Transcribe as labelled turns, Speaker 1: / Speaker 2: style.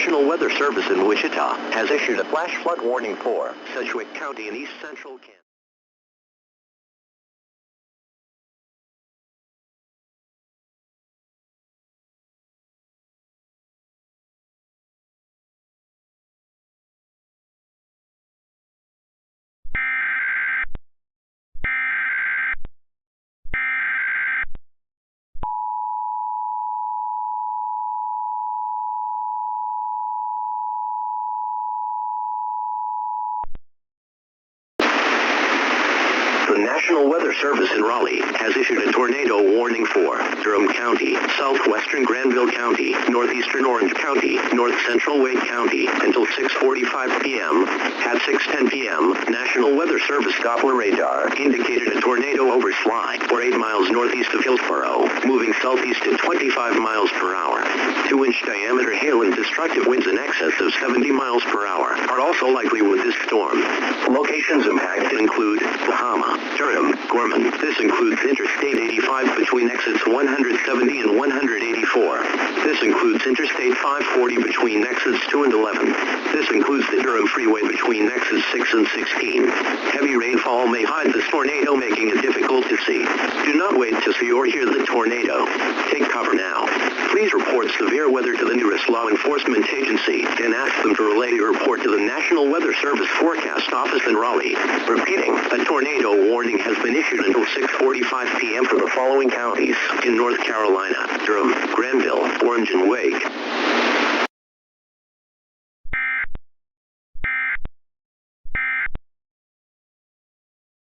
Speaker 1: National Weather Service in Wichita has issued a flash flood warning for Sedgwick County in east central Kansas. The National Weather Service in Raleigh has issued a tornado warning for Durham County, southwestern Granville County, northeastern Orange County, north central Wake County until 6:45 p.m. At 6:10 p.m., National Weather Service Doppler radar indicated a tornado over Sly, or 8 miles northeast of Hillsboro, moving southeast at 25 miles per hour. 2-inch diameter hail and destructive winds in excess of 70 miles per hour are also likely with this storm. Locations impacted include Bahama, Durham, Gorman. This includes Interstate 85 between exits 170 and 184. This includes Interstate 540 between exits 2 and 11. This includes the Durham Freeway between exits 6 and 16. Heavy rainfall may hide this tornado, making it difficult to see. Do not wait to see or hear the tornado. Take cover now. Please report severe weather to the nearest law enforcement agency and ask them to relay your report to the National Weather Service Forecast Office in Raleigh. Repeating, a tornado warning has been issued until 6:45 p.m. for the following counties in North Carolina: Durham, Granville, Orange, and Wake.